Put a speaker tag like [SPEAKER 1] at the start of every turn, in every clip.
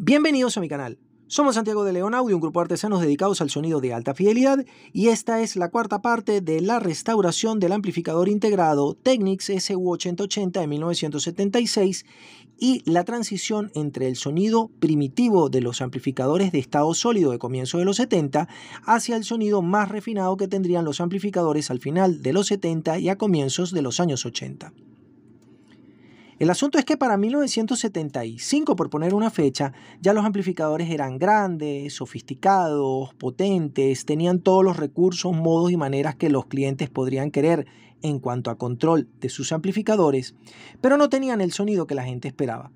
[SPEAKER 1] Bienvenidos a mi canal. Somos Santiago de León Audio, un grupo de artesanos dedicados al sonido de alta fidelidad, y esta es la cuarta parte de la restauración del amplificador integrado Technics SU8080 de 1976 y la transición entre el sonido primitivo de los amplificadores de estado sólido de comienzo de los 70 hacia el sonido más refinado que tendrían los amplificadores al final de los 70 y a comienzos de los años 80. El asunto es que para 1975, por poner una fecha, ya los amplificadores eran grandes, sofisticados, potentes, tenían todos los recursos, modos y maneras que los clientes podrían querer en cuanto a control de sus amplificadores, pero no tenían el sonido que la gente esperaba.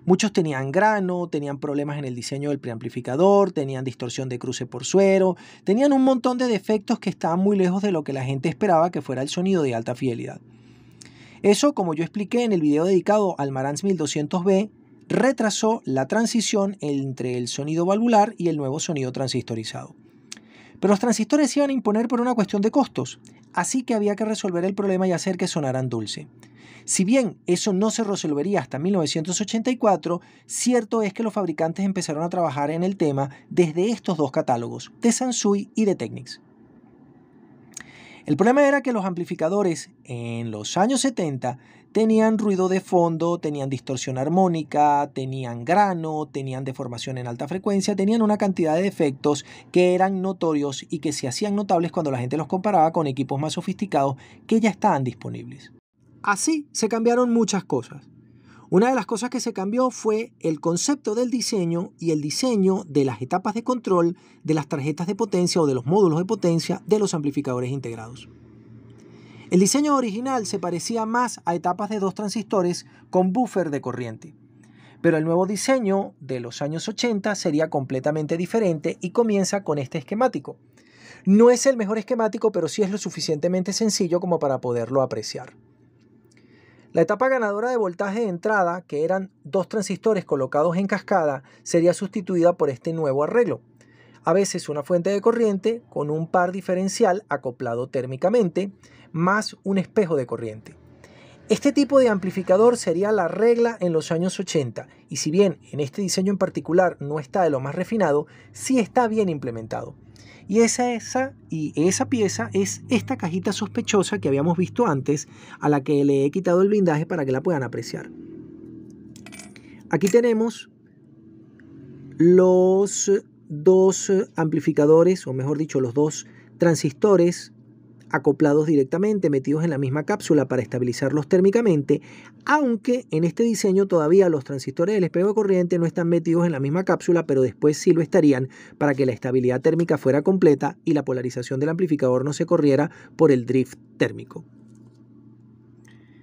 [SPEAKER 1] Muchos tenían grano, tenían problemas en el diseño del preamplificador, tenían distorsión de cruce por suero, tenían un montón de defectos que estaban muy lejos de lo que la gente esperaba que fuera el sonido de alta fidelidad. Eso, como yo expliqué en el video dedicado al Marantz 1200B, retrasó la transición entre el sonido valvular y el nuevo sonido transistorizado. Pero los transistores se iban a imponer por una cuestión de costos, así que había que resolver el problema y hacer que sonaran dulce. Si bien eso no se resolvería hasta 1984, cierto es que los fabricantes empezaron a trabajar en el tema desde estos dos catálogos, de Sansui y de Technics. El problema era que los amplificadores en los años 70 tenían ruido de fondo, tenían distorsión armónica, tenían grano, tenían deformación en alta frecuencia, tenían una cantidad de defectos que eran notorios y que se hacían notables cuando la gente los comparaba con equipos más sofisticados que ya estaban disponibles. Así se cambiaron muchas cosas. Una de las cosas que se cambió fue el concepto del diseño y el diseño de las etapas de control de las tarjetas de potencia o de los módulos de potencia de los amplificadores integrados. El diseño original se parecía más a etapas de dos transistores con buffer de corriente, pero el nuevo diseño de los años 80 sería completamente diferente y comienza con este esquemático. No es el mejor esquemático, pero sí es lo suficientemente sencillo como para poderlo apreciar. La etapa ganadora de voltaje de entrada, que eran dos transistores colocados en cascada, sería sustituida por este nuevo arreglo. A veces una fuente de corriente con un par diferencial acoplado térmicamente, más un espejo de corriente. Este tipo de amplificador sería la regla en los años 80, y si bien en este diseño en particular no está de lo más refinado, sí está bien implementado. Y esa pieza es esta cajita sospechosa que habíamos visto antes, a la que le he quitado el blindaje para que la puedan apreciar. Aquí tenemos los dos amplificadores, o mejor dicho, los dos transistores acoplados directamente, metidos en la misma cápsula para estabilizarlos térmicamente, aunque en este diseño todavía los transistores del espejo de corriente no están metidos en la misma cápsula, pero después sí lo estarían para que la estabilidad térmica fuera completa y la polarización del amplificador no se corriera por el drift térmico.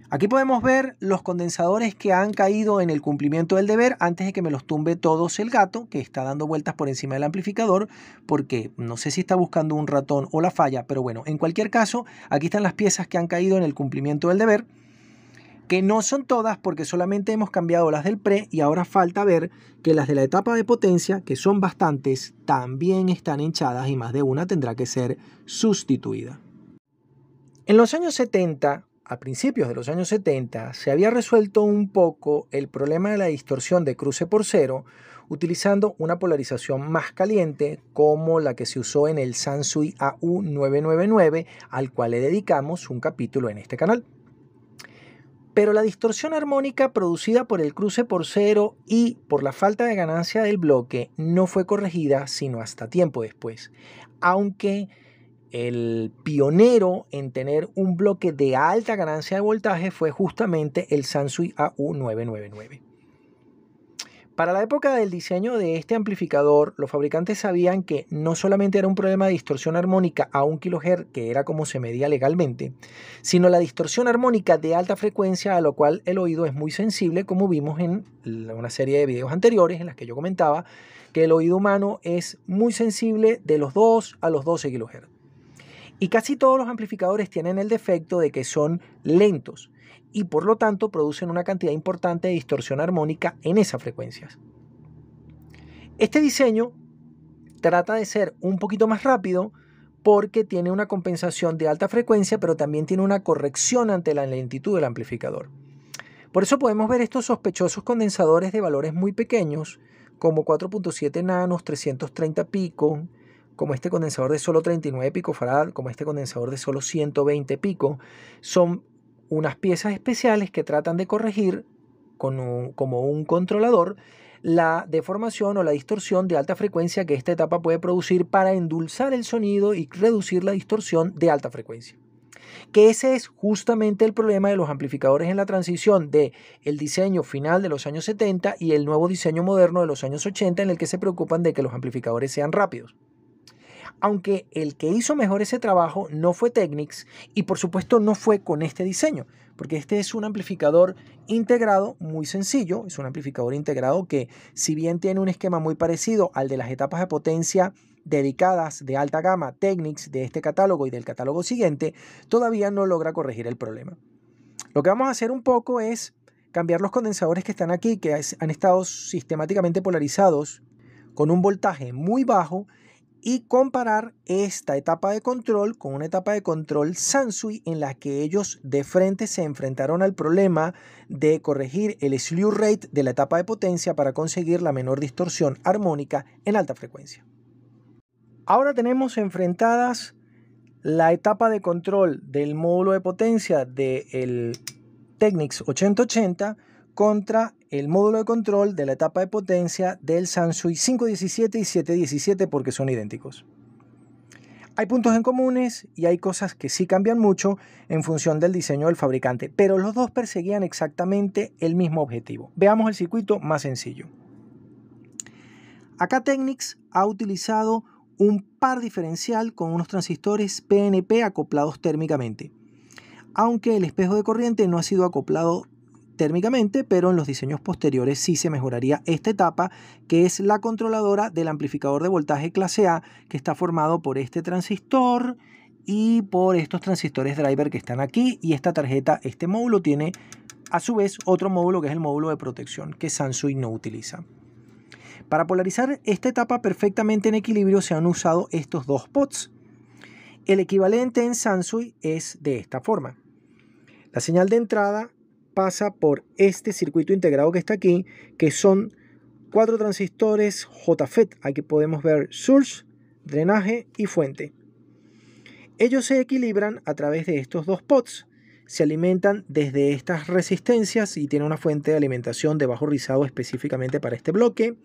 [SPEAKER 1] Aquí podemos ver los condensadores que han caído en el cumplimiento del deber antes de que me los tumbe todos el gato, que está dando vueltas por encima del amplificador, porque no sé si está buscando un ratón o la falla, pero bueno, en cualquier caso, aquí están las piezas que han caído en el cumplimiento del deber, que no son todas porque solamente hemos cambiado las del pre y ahora falta ver que las de la etapa de potencia, que son bastantes, también están hinchadas y más de una tendrá que ser sustituida. En los años 70, a principios de los años 70, se había resuelto un poco el problema de la distorsión de cruce por cero utilizando una polarización más caliente como la que se usó en el Sansui AU999, al cual le dedicamos un capítulo en este canal. Pero la distorsión armónica producida por el cruce por cero y por la falta de ganancia del bloque no fue corregida sino hasta tiempo después, aunque el pionero en tener un bloque de alta ganancia de voltaje fue justamente el Sansui AU999. Para la época del diseño de este amplificador, los fabricantes sabían que no solamente era un problema de distorsión armónica a 1 kHz, que era como se medía legalmente, sino la distorsión armónica de alta frecuencia, a lo cual el oído es muy sensible, como vimos en una serie de videos anteriores en las que yo comentaba que el oído humano es muy sensible de los 2 a los 12 kHz. Y casi todos los amplificadores tienen el defecto de que son lentos y por lo tanto producen una cantidad importante de distorsión armónica en esas frecuencias. Este diseño trata de ser un poquito más rápido porque tiene una compensación de alta frecuencia, pero también tiene una corrección ante la lentitud del amplificador. Por eso podemos ver estos sospechosos condensadores de valores muy pequeños como 4.7 nanos, 330 pico, como este condensador de solo 39 picofarad, como este condensador de solo 120 pico. Son unas piezas especiales que tratan de corregir como un controlador la deformación o la distorsión de alta frecuencia que esta etapa puede producir para endulzar el sonido y reducir la distorsión de alta frecuencia. Que ese es justamente el problema de los amplificadores en la transición de el diseño final de los años 70 y el nuevo diseño moderno de los años 80, en el que se preocupan de que los amplificadores sean rápidos. Aunque el que hizo mejor ese trabajo no fue Technics y por supuesto no fue con este diseño, porque este es un amplificador integrado muy sencillo, es un amplificador integrado que si bien tiene un esquema muy parecido al de las etapas de potencia dedicadas de alta gama Technics de este catálogo y del catálogo siguiente, todavía no logra corregir el problema. Lo que vamos a hacer un poco es cambiar los condensadores que están aquí, que han estado sistemáticamente polarizados con un voltaje muy bajo, y comparar esta etapa de control con una etapa de control Sansui en la que ellos de frente se enfrentaron al problema de corregir el slew rate de la etapa de potencia para conseguir la menor distorsión armónica en alta frecuencia. Ahora tenemos enfrentadas la etapa de control del módulo de potencia del Technics 8080 contra el módulo de control de la etapa de potencia del Sansui 517 y 717 porque son idénticos. Hay puntos en comunes y hay cosas que sí cambian mucho en función del diseño del fabricante, pero los dos perseguían exactamente el mismo objetivo. Veamos el circuito más sencillo. Acá Technics ha utilizado un par diferencial con unos transistores PNP acoplados térmicamente, aunque el espejo de corriente no ha sido acoplado térmicamente, pero en los diseños posteriores sí se mejoraría esta etapa, que es la controladora del amplificador de voltaje clase A, que está formado por este transistor y por estos transistores driver que están aquí, y esta tarjeta, este módulo tiene a su vez otro módulo que es el módulo de protección que Sansui no utiliza. Para polarizar esta etapa perfectamente en equilibrio se han usado estos dos pots. El equivalente en Sansui es de esta forma. La señal de entrada pasa por este circuito integrado que está aquí, que son 4 transistores JFET. Aquí podemos ver source, drenaje y fuente. Ellos se equilibran a través de estos dos pots. Se alimentan desde estas resistencias y tiene una fuente de alimentación de bajo rizado específicamente para este bloque.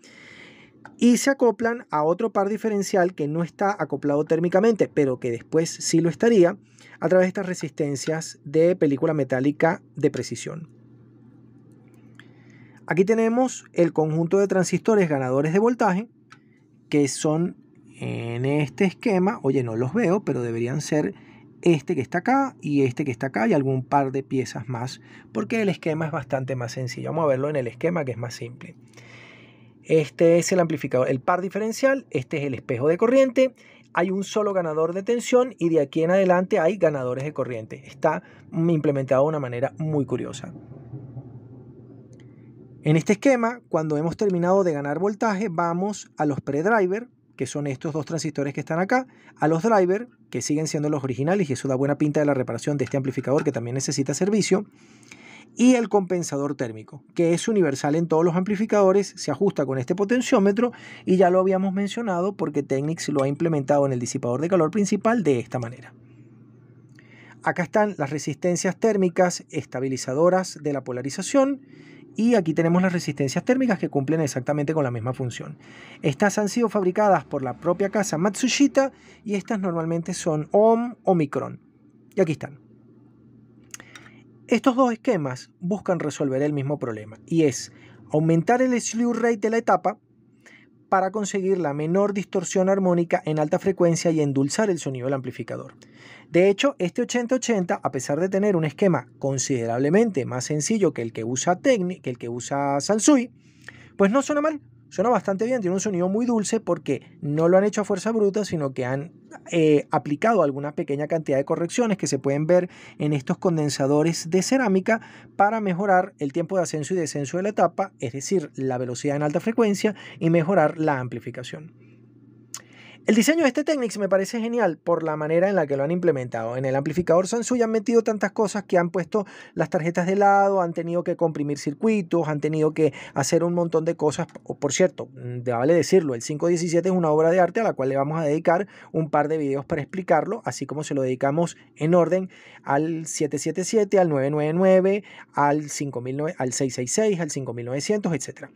[SPEAKER 1] Y se acoplan a otro par diferencial que no está acoplado térmicamente, pero que después sí lo estaría, a través de estas resistencias de película metálica de precisión. Aquí tenemos el conjunto de transistores ganadores de voltaje, que son en este esquema. Oye, no los veo, pero deberían ser este que está acá y este que está acá y algún par de piezas más, porque el esquema es bastante más sencillo. Vamos a verlo en el esquema, que es más simple. Este es el amplificador, el par diferencial, este es el espejo de corriente, hay un solo ganador de tensión y de aquí en adelante hay ganadores de corriente. Está implementado de una manera muy curiosa. En este esquema, cuando hemos terminado de ganar voltaje, vamos a los predriver, que son estos dos transistores que están acá, a los driver, que siguen siendo los originales, y eso da buena pinta de la reparación de este amplificador que también necesita servicio, y el compensador térmico, que es universal en todos los amplificadores, se ajusta con este potenciómetro y ya lo habíamos mencionado porque Technics lo ha implementado en el disipador de calor principal de esta manera. Acá están las resistencias térmicas estabilizadoras de la polarización y aquí tenemos las resistencias térmicas que cumplen exactamente con la misma función. Estas han sido fabricadas por la propia casa Matsushita y estas normalmente son ohm o micron. Y aquí están. Estos dos esquemas buscan resolver el mismo problema y es aumentar el slew rate de la etapa para conseguir la menor distorsión armónica en alta frecuencia y endulzar el sonido del amplificador. De hecho, este 8080, a pesar de tener un esquema considerablemente más sencillo que el que usa Sansui, pues no suena mal. Suena bastante bien, tiene un sonido muy dulce porque no lo han hecho a fuerza bruta, sino que han aplicado alguna pequeña cantidad de correcciones que se pueden ver en estos condensadores de cerámica para mejorar el tiempo de ascenso y descenso de la etapa, es decir, la velocidad en alta frecuencia y mejorar la amplificación. El diseño de este Technics me parece genial por la manera en la que lo han implementado. En el amplificador Sansui han metido tantas cosas que han puesto las tarjetas de lado, han tenido que comprimir circuitos, han tenido que hacer un montón de cosas. Por cierto, vale decirlo, el 517 es una obra de arte a la cual le vamos a dedicar un par de videos para explicarlo, así como se lo dedicamos en orden al 777, al 999, al 5009, al 666, al 5900, etc.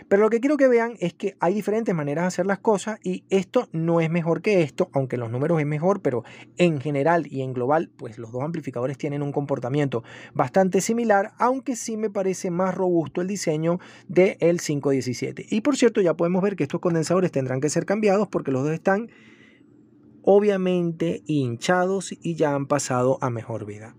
[SPEAKER 1] Pero lo que quiero que vean es que hay diferentes maneras de hacer las cosas y esto no es mejor que esto, aunque en los números es mejor, pero en general y en global, pues los dos amplificadores tienen un comportamiento bastante similar, aunque sí me parece más robusto el diseño del 517. Y por cierto, ya podemos ver que estos condensadores tendrán que ser cambiados porque los dos están obviamente hinchados y ya han pasado a mejor vida.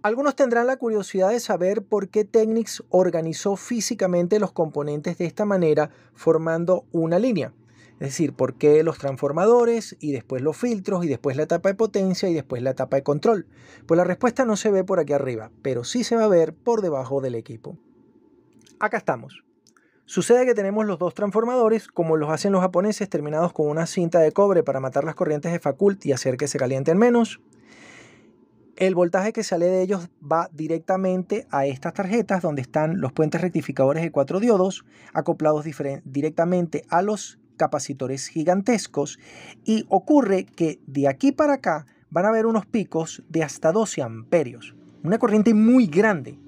[SPEAKER 1] Algunos tendrán la curiosidad de saber por qué Technics organizó físicamente los componentes de esta manera formando una línea. Es decir, por qué los transformadores y después los filtros y después la etapa de potencia y después la etapa de control. Pues la respuesta no se ve por aquí arriba, pero sí se va a ver por debajo del equipo. Acá estamos. Sucede que tenemos los dos transformadores, como los hacen los japoneses, terminados con una cinta de cobre para matar las corrientes de Focult y hacer que se calienten menos. El voltaje que sale de ellos va directamente a estas tarjetas donde están los puentes rectificadores de 4 diodos acoplados directamente a los capacitores gigantescos, y ocurre que de aquí para acá van a haber unos picos de hasta 12 amperios, una corriente muy grande.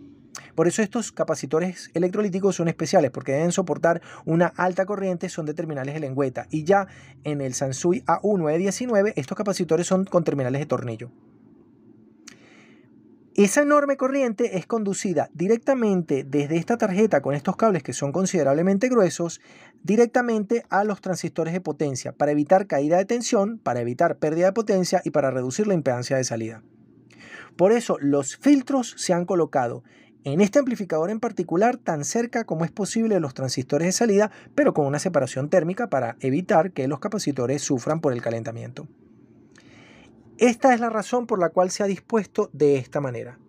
[SPEAKER 1] Por eso estos capacitores electrolíticos son especiales, porque deben soportar una alta corriente, son de terminales de lengüeta, y ya en el Sansui AU919 estos capacitores son con terminales de tornillo. Esa enorme corriente es conducida directamente desde esta tarjeta con estos cables que son considerablemente gruesos, directamente a los transistores de potencia para evitar caída de tensión, para evitar pérdida de potencia y para reducir la impedancia de salida. Por eso los filtros se han colocado en este amplificador en particular tan cerca como es posible de los transistores de salida, pero con una separación térmica para evitar que los capacitores sufran por el calentamiento. Esta es la razón por la cual se ha dispuesto de esta manera.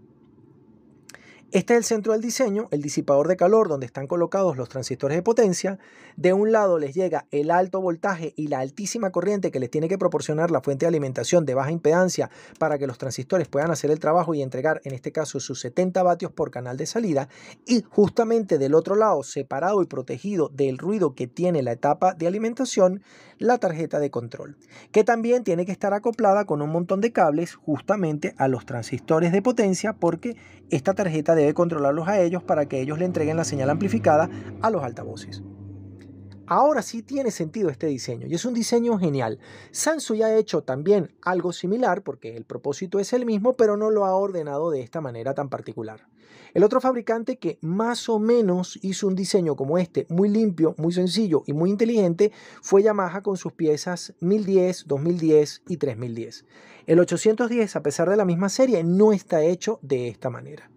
[SPEAKER 1] Este es el centro del diseño, el disipador de calor donde están colocados los transistores de potencia. De un lado les llega el alto voltaje y la altísima corriente que les tiene que proporcionar la fuente de alimentación de baja impedancia para que los transistores puedan hacer el trabajo y entregar, en este caso, sus 70 vatios por canal de salida. Y justamente del otro lado, separado y protegido del ruido que tiene la etapa de alimentación, la tarjeta de control, que también tiene que estar acoplada con un montón de cables justamente a los transistores de potencia, porque esta tarjeta debe controlarlos a ellos para que ellos le entreguen la señal amplificada a los altavoces. Ahora sí tiene sentido este diseño y es un diseño genial. Sansui ha hecho también algo similar porque el propósito es el mismo, pero no lo ha ordenado de esta manera tan particular. El otro fabricante que más o menos hizo un diseño como este, muy limpio, muy sencillo y muy inteligente, fue Yamaha con sus piezas 1010, 2010 y 3010. El 810, a pesar de la misma serie, no está hecho de esta manera.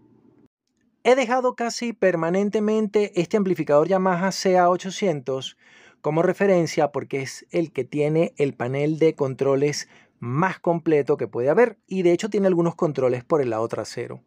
[SPEAKER 1] He dejado casi permanentemente este amplificador Yamaha CA800 como referencia porque es el que tiene el panel de controles más completo que puede haber, y de hecho tiene algunos controles por el lado trasero.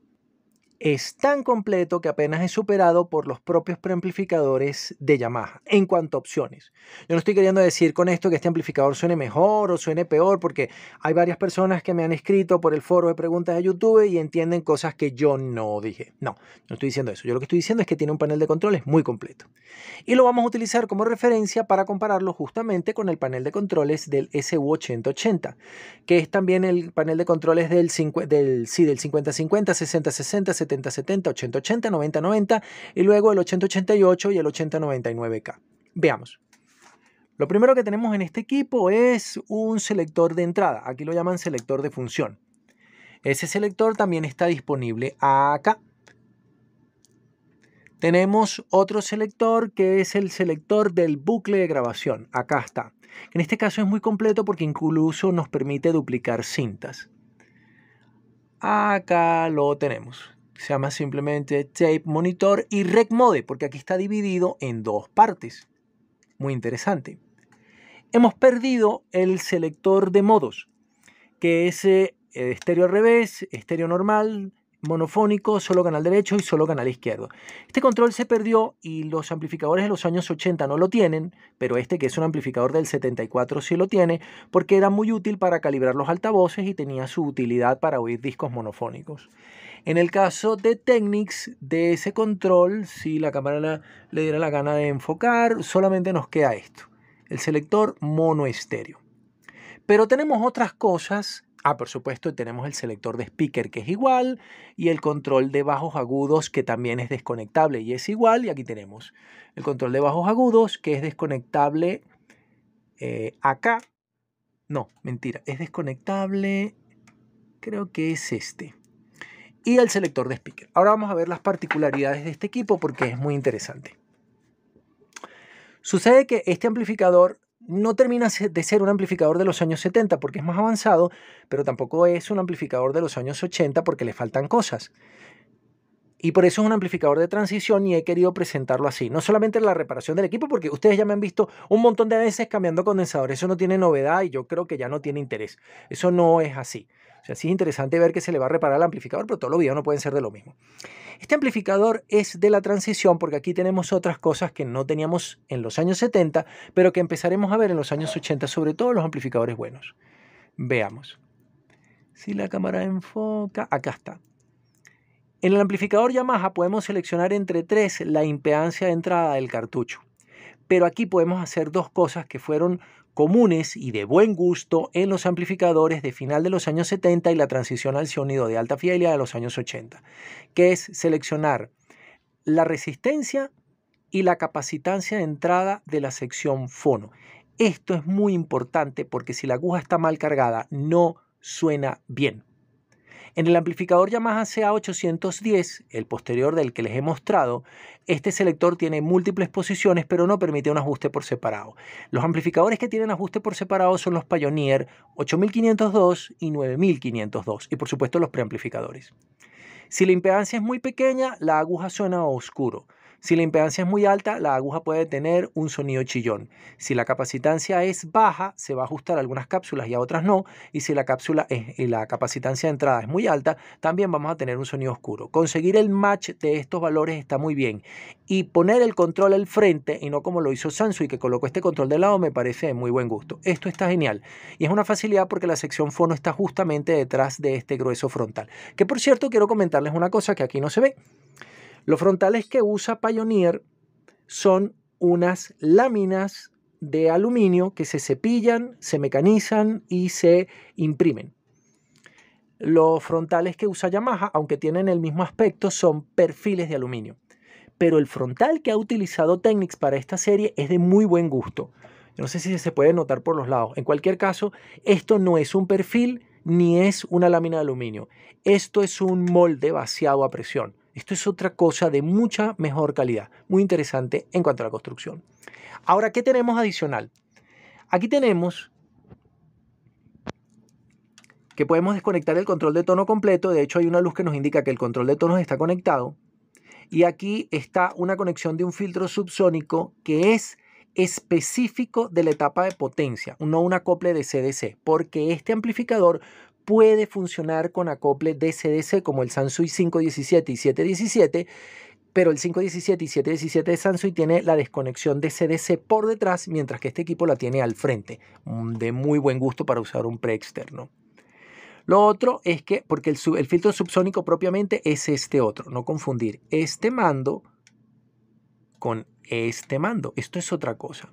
[SPEAKER 1] Es tan completo que apenas es superado por los propios preamplificadores de Yamaha en cuanto a opciones. Yo no estoy queriendo decir con esto que este amplificador suene mejor o suene peor, porque hay varias personas que me han escrito por el foro de preguntas de YouTube y entienden cosas que yo no dije. No estoy diciendo eso. Yo lo que estoy diciendo es que tiene un panel de controles muy completo. Y lo vamos a utilizar como referencia para compararlo justamente con el panel de controles del SU8080, que es también el panel de controles del 5050, 6060, 7070, 8080, 9090 y luego el 8088 y el 8099K. Veamos. Lo primero que tenemos en este equipo es un selector de entrada. Aquí lo llaman selector de función. Ese selector también está disponible acá. Tenemos otro selector que es el selector del bucle de grabación. Acá está. En este caso es muy completo porque incluso nos permite duplicar cintas. Acá lo tenemos. Se llama simplemente Tape Monitor y Rec Mode, porque aquí está dividido en dos partes. Muy interesante. Hemos perdido el selector de modos, que es estéreo al revés, estéreo normal, monofónico, solo canal derecho y solo canal izquierdo. Este control se perdió y los amplificadores de los años 80 no lo tienen, pero este, que es un amplificador del 74, sí lo tiene, porque era muy útil para calibrar los altavoces y tenía su utilidad para oír discos monofónicos. En el caso de Technics, de ese control, si la cámara le diera la gana de enfocar, solamente nos queda esto, el selector mono estéreo. Pero tenemos otras cosas. Por supuesto, tenemos el selector de speaker, que es igual, y el control de bajos agudos, que también es desconectable y es igual. Y aquí tenemos el control de bajos agudos, que es desconectable acá. No, mentira, es desconectable, creo que es este. Y el selector de speaker. Ahora vamos a ver las particularidades de este equipo porque es muy interesante. Sucede que este amplificador no termina de ser un amplificador de los años 70 porque es más avanzado, pero tampoco es un amplificador de los años 80 porque le faltan cosas. Y por eso es un amplificador de transición y he querido presentarlo así. No solamente la reparación del equipo, porque ustedes ya me han visto un montón de veces cambiando condensadores. Eso no tiene novedad y yo creo que ya no tiene interés. Eso no es así. O sea, sí es interesante ver que se le va a reparar el amplificador, pero todos los videos no pueden ser de lo mismo. Este amplificador es de la transición porque aquí tenemos otras cosas que no teníamos en los años 70, pero que empezaremos a ver en los años 80, sobre todo los amplificadores buenos. Veamos. Si la cámara enfoca, acá está. En el amplificador Yamaha podemos seleccionar entre 3 la impedancia de entrada del cartucho. Pero aquí podemos hacer dos cosas que fueron comunes y de buen gusto en los amplificadores de final de los años 70 y la transición al sonido de alta fidelidad de los años 80, que es seleccionar la resistencia y la capacitancia de entrada de la sección fono. Esto es muy importante porque si la aguja está mal cargada no suena bien. En el amplificador Yamaha CA810, el posterior del que les he mostrado, este selector tiene múltiples posiciones, pero no permite un ajuste por separado. Los amplificadores que tienen ajuste por separado son los Pioneer 8502 y 9502, y por supuesto los preamplificadores. Si la impedancia es muy pequeña, la aguja suena oscuro. Si la impedancia es muy alta, la aguja puede tener un sonido chillón. Si la capacitancia es baja, se va a ajustar a algunas cápsulas y a otras no. Y si la capacitancia de entrada es muy alta, también vamos a tener un sonido oscuro. Conseguir el match de estos valores está muy bien. Y poner el control al frente, y no como lo hizo Sansui, que colocó este control de lado, me parece de muy buen gusto. Esto está genial. Y es una facilidad porque la sección fono está justamente detrás de este grueso frontal. Que por cierto, quiero comentarles una cosa que aquí no se ve. Los frontales que usa Pioneer son unas láminas de aluminio que se cepillan, se mecanizan y se imprimen. Los frontales que usa Yamaha, aunque tienen el mismo aspecto, son perfiles de aluminio. Pero el frontal que ha utilizado Technics para esta serie es de muy buen gusto. No sé si se puede notar por los lados. En cualquier caso, esto no es un perfil ni es una lámina de aluminio. Esto es un molde vaciado a presión. Esto es otra cosa de mucha mejor calidad. Muy interesante en cuanto a la construcción. Ahora, ¿qué tenemos adicional? Aquí tenemos que podemos desconectar el control de tono completo. De hecho, hay una luz que nos indica que el control de tonos está conectado. Y aquí está una conexión de un filtro subsónico que es específico de la etapa de potencia, no un acople de CDC, porque este amplificador puede funcionar con acople DC-DC como el Sansui 517 y 717, pero el 517 y 717 de Sansui tiene la desconexión DC-DC por detrás, mientras que este equipo la tiene al frente, de muy buen gusto para usar un pre-externo. Lo otro es que, porque el filtro subsónico propiamente es este otro, no confundir este mando con este mando. Esto es otra cosa.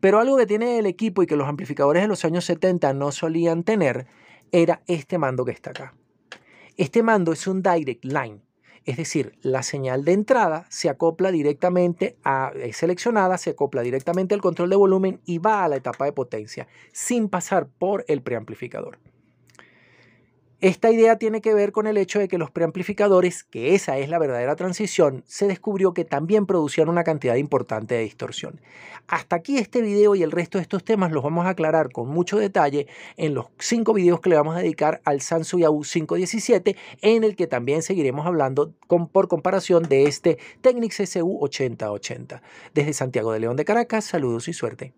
[SPEAKER 1] Pero algo que tiene el equipo y que los amplificadores de los años 70 no solían tener era este mando que está acá. Este mando es un direct line, es decir, la señal de entrada se acopla directamente es seleccionada, se acopla directamente al control de volumen y va a la etapa de potencia sin pasar por el preamplificador. Esta idea tiene que ver con el hecho de que los preamplificadores, que esa es la verdadera transición, se descubrió que también producían una cantidad importante de distorsión. Hasta aquí este video y el resto de estos temas los vamos a aclarar con mucho detalle en los 5 videos que le vamos a dedicar al Sansui AU517, en el que también seguiremos hablando por comparación de este Technics SU8080. Desde Santiago de León de Caracas, saludos y suerte.